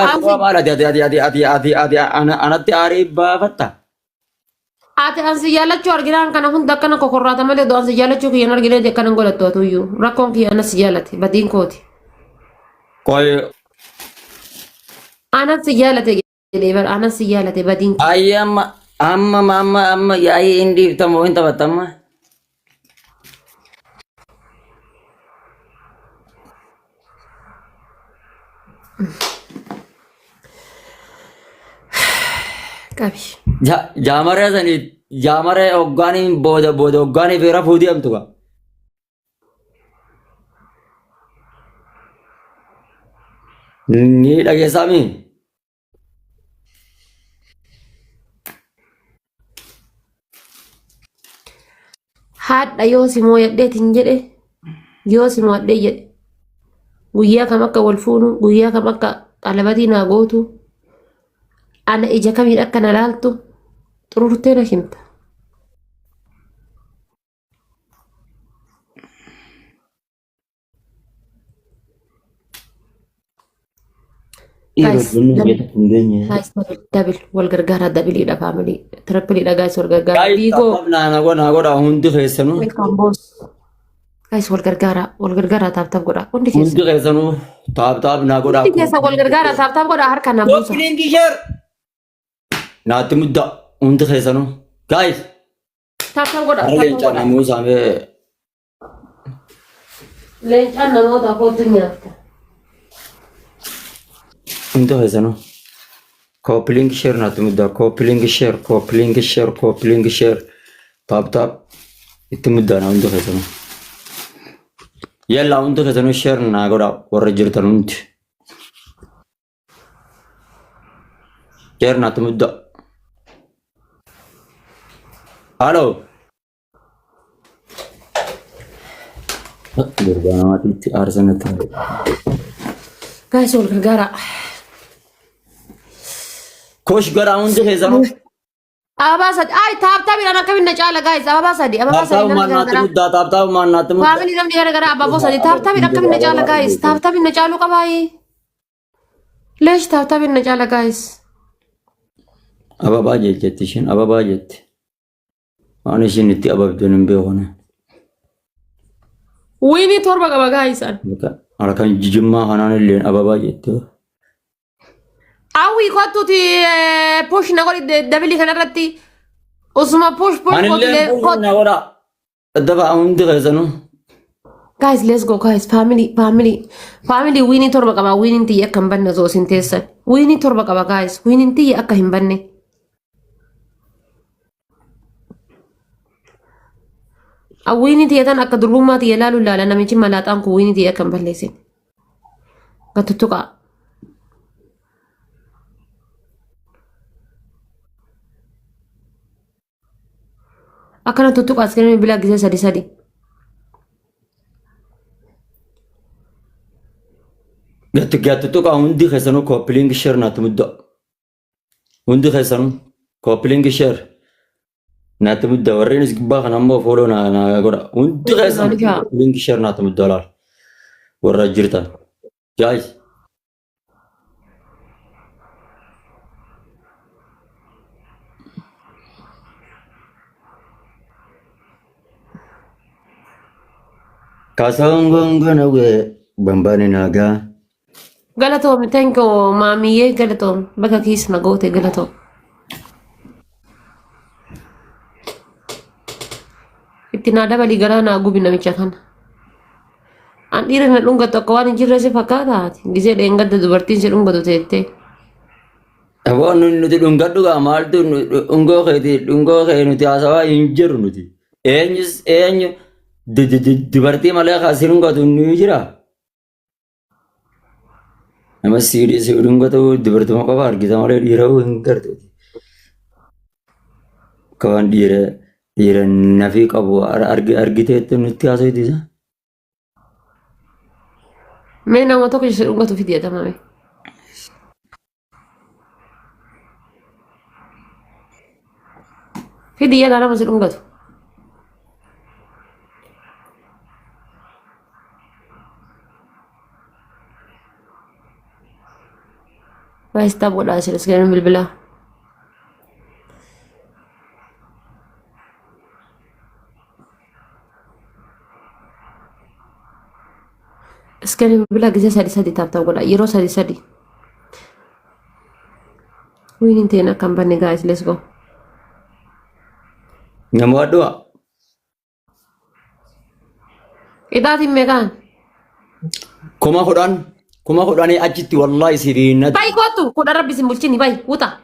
أتوا مالا أدي أنا تعرف بافتا ati ansi jaalachu arginaan kana hunda akkana kokorraata malee do ansi jaalachu kiyyan argine je kanan godhattu iyyuu rakkoon kiyya anas jaalate badiin kooti كوي anas jaalate jedhee bar anas jaalate badiin kiyya أيام أما يا أي إندي تمو أنت بتما qabi جامرة زني جامرة أوغاني بود أوغاني فيرا فودي أم توكا ني لقي سامي haadha yoo simoo yadheetiin jedhe yoo simoo hadhee jedhe guyyaa kam akka wal fuunu guyyaa kam akka qalabatii naa gootu ana ija kamiin akka na laaltu xururtee na himta guys dabil wal gargaara dabiliidha faamilii tirappiliidha guys wal gargaara guys biigoo nagoda hundi keessanu welcome boss guys wal gargaara taap godha hundi keessa hundi keessanu taap nagoda hundi keessa wal gargaara taap godha harka na buusa opening share naati mudda hundi keessanu guys taap godha leenca namuusa me leencaan namoota kootu nyaata hundi keessanu coupling share naati mudda coupling share taap itti mudda na hundi keessanu yalla hundi keessanu share nagoda warra jirtan hundi share naati mudda halo Durgana mati arsanat guys wal gargaara kosh gara hundi keessanu ababa sadi ay taap ina kaminna caala guys ababa sadi taap naati mudda taap naati mudda family namni gara ababa sadi taap ina kaminna caala guys taap ina caalu qabaay leesh taap ina caala guys ababa jetti shin ababa jetti ani shin itti ababdun hin beekone wini torba qaba guys ala kan jijimma kanaan illee ababa jetti awi kottuti push na godi dabili kanarratti usuma push ani illee kot na wara daba hundi keessanu guys let's go guys family wini torba qaba wini ti yakkan banna zo sinteessan wini torba qaba guys wini ti akka hin banne awini ti tan akka durummaa ti yalaalu laala namichi malaaxaan kun wini ti akkan balleessin gatuttuqa akkana tuttuqa askirimi bila gisee sadi gatti tuqa hundi keessanu coupling share naati mudda hundi keessanu coupling share naati mudda warreen isgibbaa kan ammoo follow na godha hundi keessanu coupling share naati mudda laal warra jirtan guys kasangongana we bambani naga galatoom thank you maamiyyee galatoom bakka kiis na goote galatoom itti naa dabalii garaa naa gubi namicha kana an dhiira na dhungatu akka waan hin jirre si fakkaataati gisee dheengadda dubartiin si dhungatu teettee Awon nuti dhungadhu gaa maaltu dhungoo kee nuti haasawaa hin jiru nuti eenyu dubartii malee kaasii dhungatu ni jira. Nama si dhungatu dubartuma qofa argita malee dhiira hin gartu. Kawan dhiira nafii qabu argiteettu nutti haasawitiisa. mee nama tokko si dhungatu fidee tamame fidee yaada nama si dhungatu Guys, tab godha isin iskiriin bilbilaa. Iskiriin bilbilaa gisee sadi tab godha yeroo sadi. Winin teena kan banne guys, let's go. Nama wadua. Idaatiin meeqaan? Kuma kudhanii achitti wallahi siriinat. Bayi kootu kudha rabbi sin bulchini bayi wuta.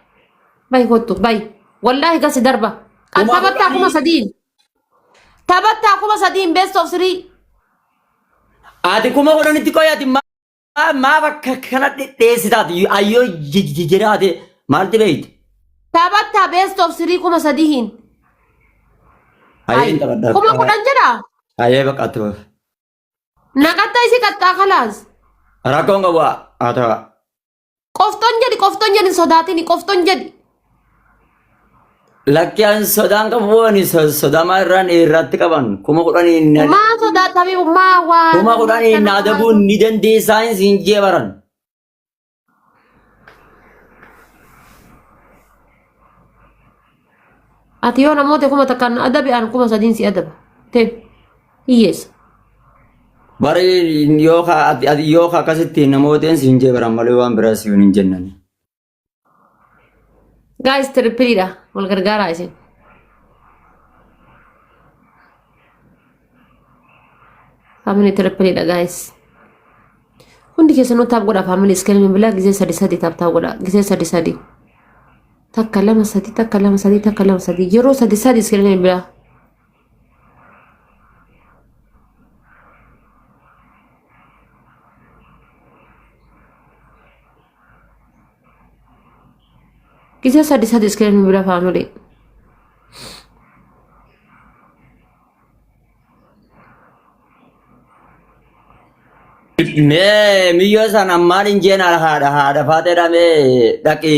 Bayi kootu bayi. Wallahi gasi darba. Kan taphattaa kuma sadiin. Taphattaa kuma sadiin best of 3. Ati kuma kudhanitti qoyati maa bakka kana dheessitaati ayyoo jiraate maalti beeyte? Taphattaa best of 3 kuma sadiin. Ayyeen taphadhaa. Kuma kudhan jedhaa? Ayyee baqaatti baaf. Naqatta isi qaxxaa kalaas. Rakkoon qabu haa ta'a. Qofton jedhi sodaatini qofton jedhi. Lakkiyaan sodaan qabuuni sodamaa irratti qaban kuma kudhanii. Maa sodaatami maa waa. Kuma kudhanii naadabuun ni dandeessaa hin jeebaran. Ati yoo namoota kuma takkaan adabe aan kuma sadiin si adaba. Ta'e hiyyeessa. Bari yoo akkasitti namooteen si hin jeebaran malee waan biraa si hin jennani. Guys, trippiliidha. Wal gargaaraa isin. Family trippiliidha guys. Hundi keessanuu taap godha family iskiriin bilaa gisee sadi taap godha. Gisee sadi. Takka lama sadi. Yeroo sadi iskiriin bilaa. Gisee sadi iskiriin bilaa family. Miyyoo sana maal hin jeen haadha faateedha dhaqi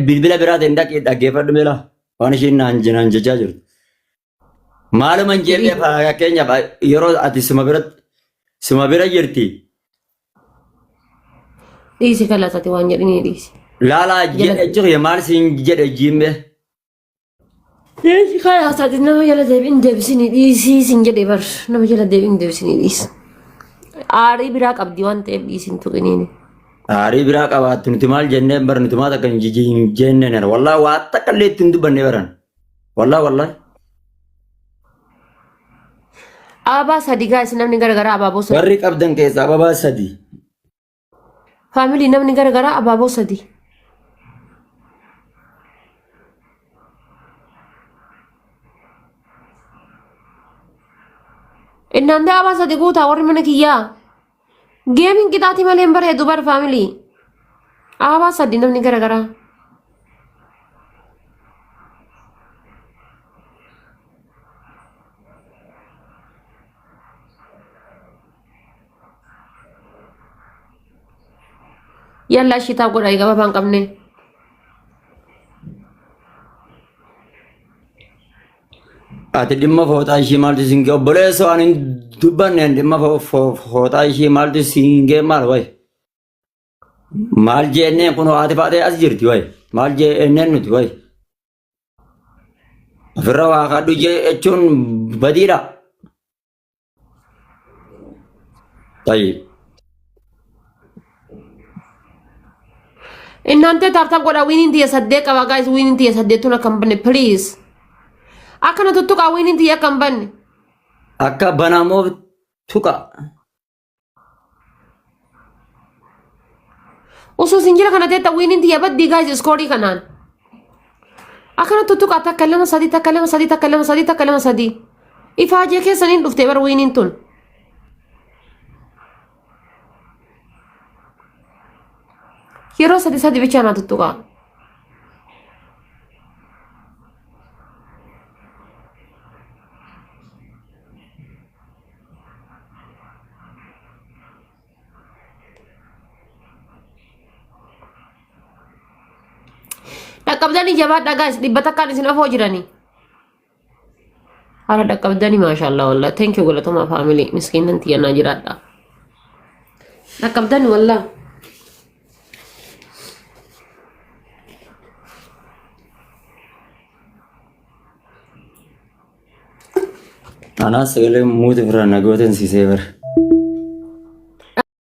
bilbila biraatiin dhaqi dhaggeeffadhu meela waan ishiin naan jechaa jirtu. Maaluma hin jeen fakkeenyaaf yeroo ati sima bira jirti. Dhiisi kalaasati waan jedhanii dhiisi. Laalaa jedhe jiru maal siin jedhe jiimbe. Dhiisi kalaasati nama jala deebiin deebisanii dhiisii siin jedhe bar nama jala deebiin deebisanii dhiisi. Aarii biraa qabdi waan ta'eef dhiisin tuqiniini. Aarii biraa qabaatti nuti maal jennee bar nuti maata kan jenneen wallaa waa takka illee ittiin dubbannee baran. Wallaa. Ababaa sadi gaa'is namni garagaraa abaaboo sadi. Warri qabdan keessa ababaa sadi. Faamilii namni garagaraa abaaboo sadi. Innaan abaa sadi guutaa warri mana kiyyaa. Geemiin qixaatii malee hin bareedu bar faamilii. Ababaa sadi namni garagaraa. Yalla shitaa godha egaa babaan qabne. Ati dhimma fooxaa ishii maaltu siin gee obboleessa waan hin dubbanneen dhimma fooxaa ishii maaltu siin gee maal wayi. Maal jenneen kun haati faatee as jirti wayi. Maal jenneen nuti wayi. Ofirra waa kadhu jechuun badiidha. Tayyib. Innante taap godha wiiniin tiyya saddeet qaba guys wiiniin tiyya saddeettun akka hin banne please. Akkana tuttuqaa wiiniin tiyya akka hin banne. Akka banamoo tuqa. Osoo sinjira kana teetta wiiniin tiyya baddii guys iskoorii kanaan. Akkana tuttuqaa takka lama sadi. Ifaajee keessaniin dhuftee bar wiiniin tun. Yeroo sadi bichaa naa tuttuqaa. Dhaqqabdanii jabaadha guys dhibba takkaan isin afoo jiranii. Haala dhaqqabdanii maashaallah wallah thank you galatoomaa faamilii miskiinan tiyyannaa jiraadha. Dhaqqabdanii wallah. Ana sagalee muuti firaan nagoota hin siisee bara.